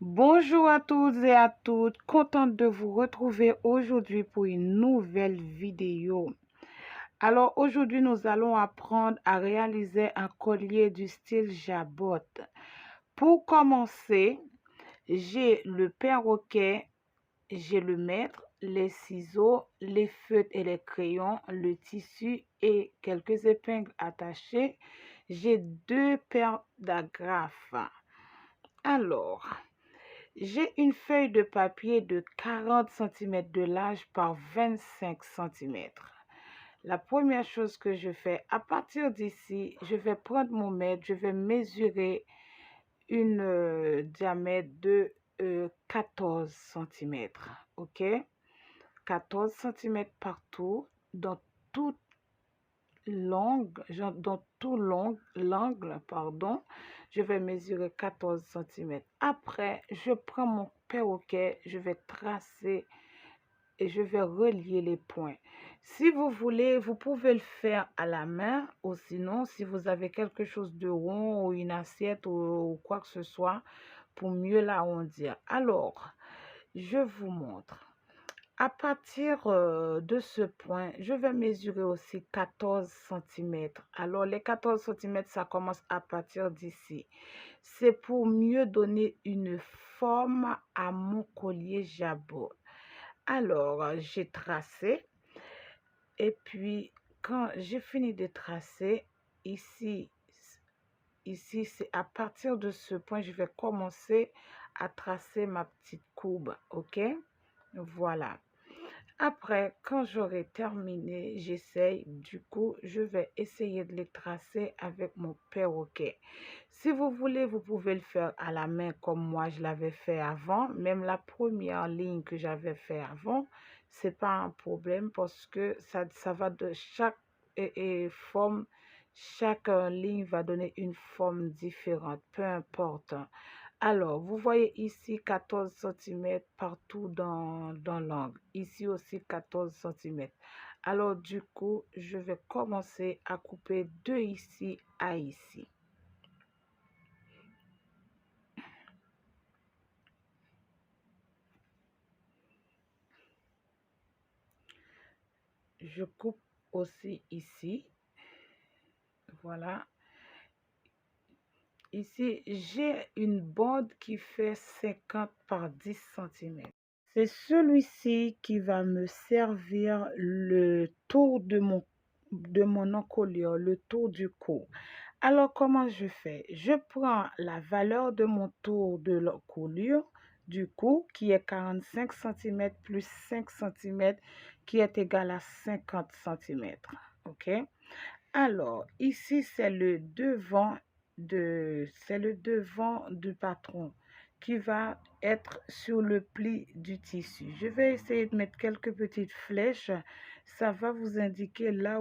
Bonjour à tous et à toutes, contente de vous retrouver aujourd'hui pour une nouvelle vidéo. Alors aujourd'hui, nous allons apprendre à réaliser un collier du style jabot. Pour commencer, j'ai le perroquet, j'ai le mètre, les ciseaux, les feutres et les crayons, le tissu et quelques épingles attachées. J'ai deux paires d'agrafes. Alors, j'ai une feuille de papier de 40 cm de large par 25 cm. La première chose que je fais, à partir d'ici, je vais prendre mon mètre, je vais mesurer une diamètre de 14 cm. OK? 14 cm partout, dans toute dans tout l'angle, pardon, je vais mesurer 14 cm. Après, je prends mon perroquet, je vais tracer et je vais relier les points. Si vous voulez, vous pouvez le faire à la main ou sinon, si vous avez quelque chose de rond ou une assiette ou quoi que ce soit pour mieux l'arrondir. Alors, je vous montre. À partir de ce point, je vais mesurer aussi 14 cm. Alors, les 14 cm, ça commence à partir d'ici. C'est pour mieux donner une forme à mon collier jabot. Alors, j'ai tracé. Et puis, quand j'ai fini de tracer, ici, c'est à partir de ce point, je vais commencer à tracer ma petite courbe. OK? Voilà. Après, quand j'aurai terminé, du coup, je vais essayer de les tracer avec mon perroquet. Si vous voulez, vous pouvez le faire à la main comme moi je l'avais fait avant. Même la première ligne que j'avais fait avant, c'est pas un problème parce que ça va de chaque forme, chaque ligne va donner une forme différente, peu importe. Alors, vous voyez ici 14 cm partout dans l'angle. Ici aussi 14 cm. Alors, du coup, je vais commencer à couper de ici à ici. Je coupe aussi ici. Voilà. Ici, j'ai une bande qui fait 50 par 10 cm. C'est celui-ci qui va me servir le tour de mon encolure, le tour du cou. Alors, comment je fais? Je prends la valeur de mon tour de l'encolure du cou, qui est 45 cm plus 5 cm, qui est égal à 50 cm. OK? Alors, ici, c'est le devant du patron qui va être sur le pli du tissu. Je vais essayer de mettre quelques petites flèches. Ça va vous indiquer là,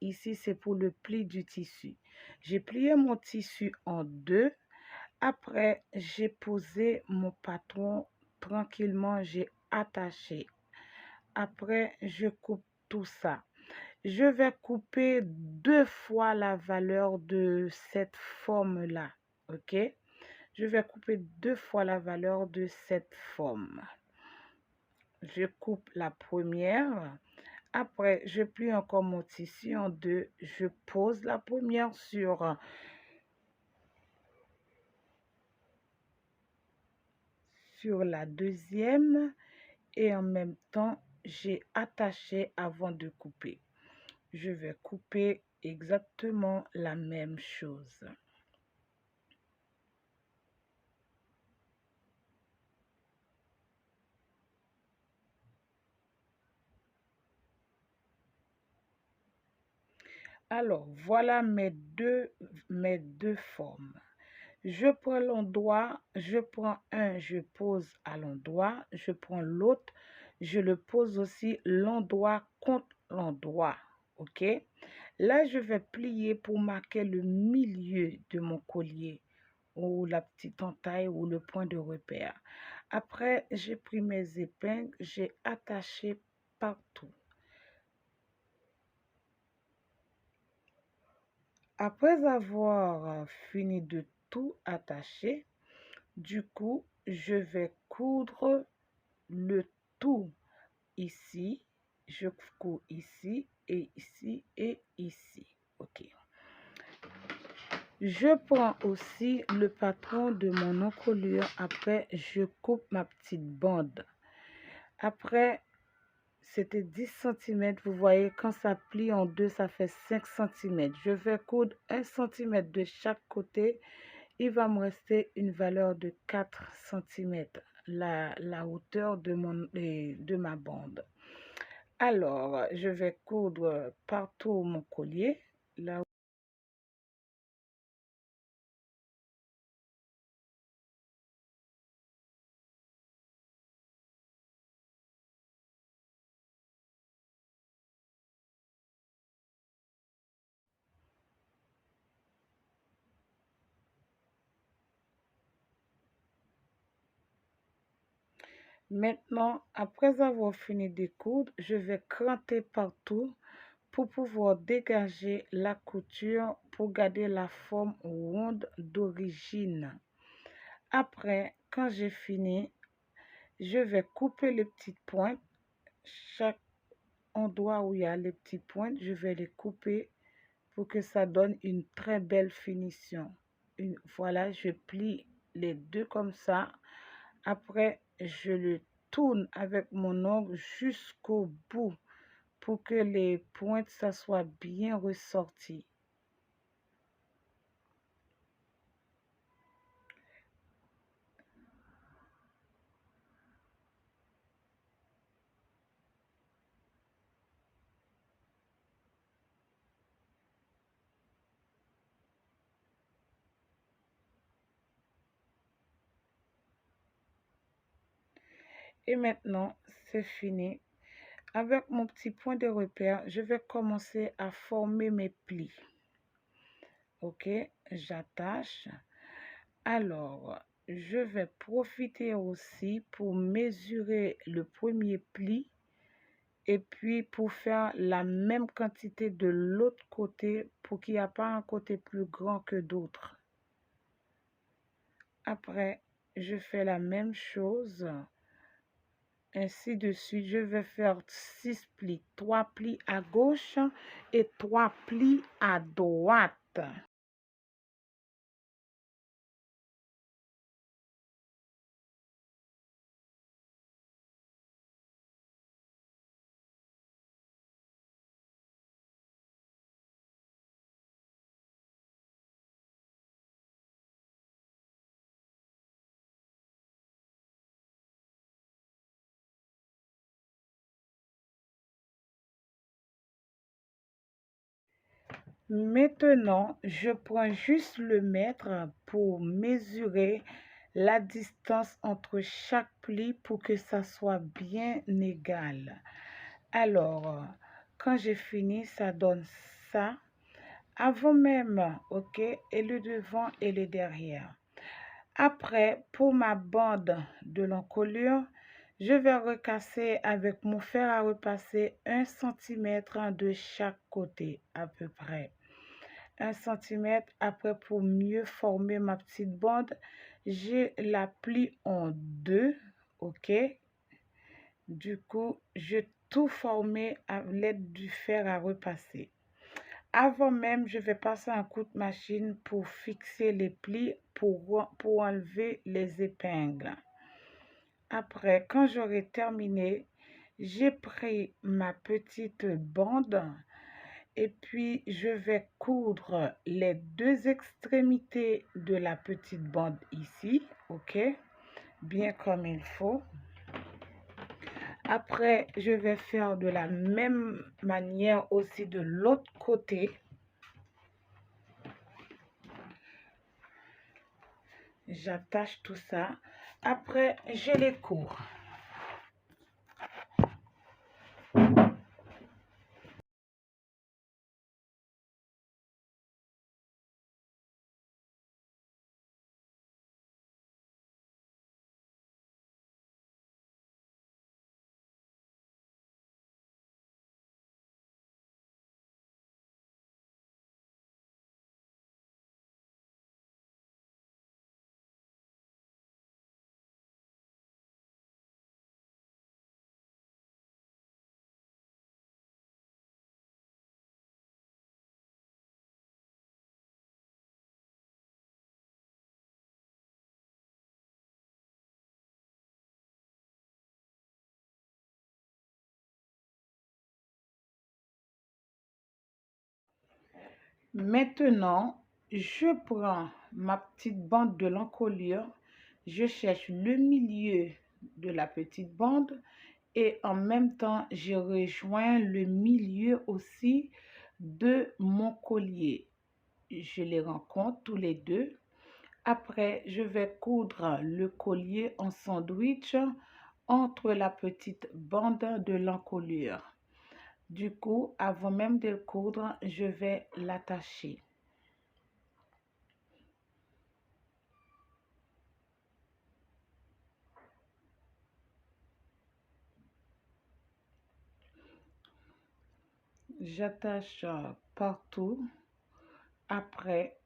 ici, c'est pour le pli du tissu. J'ai plié mon tissu en deux. Après, j'ai posé mon patron tranquillement, j'ai attaché. Après, je coupe tout ça. Je vais couper deux fois la valeur de cette forme-là. OK? Je vais couper deux fois la valeur de cette forme. Je coupe la première. Après, je plie encore mon tissu en deux. Je pose la première sur la deuxième et en même temps, j'ai attaché avant de couper. Je vais couper exactement la même chose. Alors, voilà mes deux formes. Je prends l'endroit, je prends un, je pose à l'endroit, je prends l'autre, je le pose aussi l'endroit contre l'endroit. OK? Là, je vais plier pour marquer le milieu de mon collier ou la petite entaille ou le point de repère. Après, j'ai pris mes épingles, j'ai attaché partout. Après avoir fini de tout attacher, Du coup, je vais coudre le tout ici. Je couds ici et ici et ici. OK. Je prends aussi le patron de mon encolure. Après, je coupe ma petite bande. Après, c'était 10 cm. Vous voyez, quand ça plie en deux, ça fait 5 cm. Je vais coudre 1 cm de chaque côté. Il va me rester une valeur de 4 cm, la hauteur de ma bande. Alors, je vais coudre partout mon collier. Là. Maintenant, après avoir fini de coudre, je vais cranter partout pour pouvoir dégager la couture pour garder la forme ronde d'origine. Après, quand j'ai fini, je vais couper les petites pointes. Chaque endroit où il y a les petites pointes, je vais les couper pour que ça donne une très belle finition. Voilà, je plie les deux comme ça. Après, je le tourne avec mon ongle jusqu'au bout pour que les pointes, ça soit bien ressorti. Et maintenant, c'est fini. Avec mon petit point de repère, je vais commencer à former mes plis. OK, j'attache. Alors, je vais profiter aussi pour mesurer le premier pli et puis pour faire la même quantité de l'autre côté pour qu'il n'y ait pas un côté plus grand que d'autres. Après, je fais la même chose. Ainsi de suite, je vais faire 6 plis, 3 plis à gauche et 3 plis à droite. Maintenant, je prends juste le mètre pour mesurer la distance entre chaque pli pour que ça soit bien égal. Alors, quand j'ai fini, ça donne ça. Avant même, OK, et le devant et le derrière. Après, pour ma bande de l'encolure, je vais recasser avec mon fer à repasser 1 cm de chaque côté à peu près. 1 cm. Après, pour mieux former ma petite bande, je la plie en deux. OK. Du coup, je tout former à l'aide du fer à repasser. Avant même, je vais passer un coup de machine pour fixer les plis pour enlever les épingles. Après, quand j'aurai terminé, j'ai pris ma petite bande et puis je vais coudre les deux extrémités de la petite bande ici, OK, bien comme il faut. Après, je vais faire de la même manière aussi de l'autre côté. J'attache tout ça. Après, je les cours. Maintenant, je prends ma petite bande de l'encolure, je cherche le milieu de la petite bande et en même temps, je rejoins le milieu aussi de mon collier. Je les rencontre tous les deux. Après, je vais coudre le collier en sandwich entre la petite bande de l'encolure. Du coup, avant même de le coudre, je vais l'attacher. J'attache partout. Après,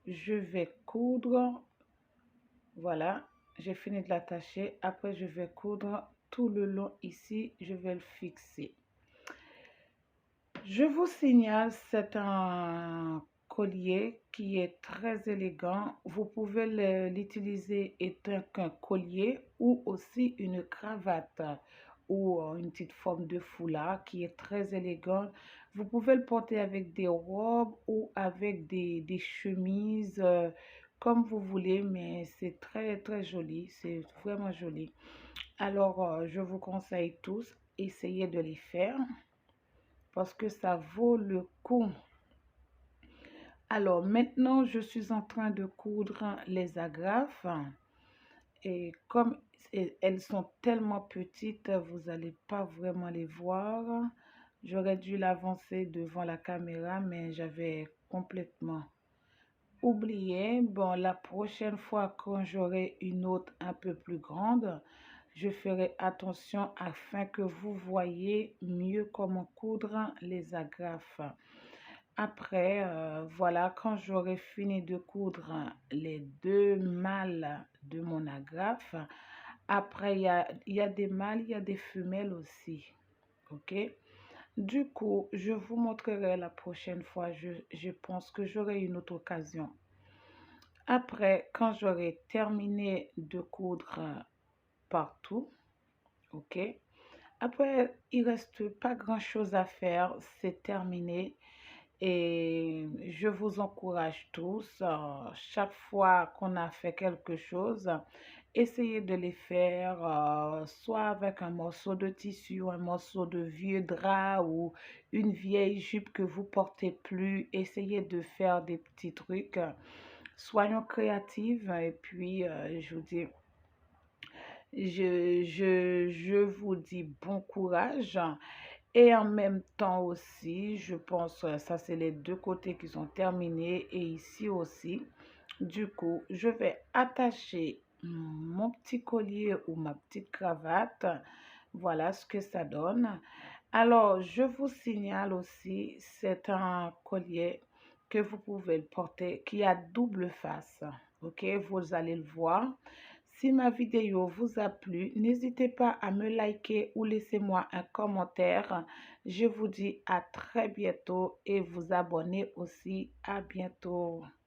je vais coudre. Voilà, j'ai fini de l'attacher. Après, je vais coudre tout le long ici. Je vais le fixer. Je vous signale, c'est un collier qui est très élégant. Vous pouvez l'utiliser étant qu'un collier ou aussi une cravate ou une petite forme de foulard qui est très élégant. Vous pouvez le porter avec des robes ou avec des chemises comme vous voulez, mais c'est très très joli, c'est vraiment joli. Alors, je vous conseille tous, essayez de les faire parce que ça vaut le coup. Alors maintenant, je suis en train de coudre les agrafes et comme elles sont tellement petites, vous n'allez pas vraiment les voir. J'aurais dû l'avancer devant la caméra, mais j'avais complètement oublié. Bon, la prochaine fois, quand j'aurai une autre un peu plus grande, je ferai attention afin que vous voyez mieux comment coudre les agrafes. Après, voilà, quand j'aurai fini de coudre les deux mâles de mon agrafe, après, il y a des mâles, il y a des femelles aussi. OK? Du coup, je vous montrerai la prochaine fois. Je pense que j'aurai une autre occasion. Après, quand j'aurai terminé de coudre partout, OK? Après, il reste pas grand-chose à faire. C'est terminé. Et je vous encourage tous, chaque fois qu'on a fait quelque chose, essayez de les faire soit avec un morceau de tissu, un morceau de vieux drap ou une vieille jupe que vous portez plus. Essayez de faire des petits trucs. Soyons créatifs et puis je vous dis bon courage. Et en même temps aussi, je pense que ça, c'est les deux côtés qui sont terminés. Et ici aussi, du coup, je vais attacher mon petit collier ou ma petite cravate. Voilà ce que ça donne. Alors, je vous signale aussi, c'est un collier que vous pouvez le porter qui a double face. Ok, vous allez le voir. Si ma vidéo vous a plu, n'hésitez pas à me liker ou laissez-moi un commentaire. Je vous dis à très bientôt et vous abonner aussi. À bientôt.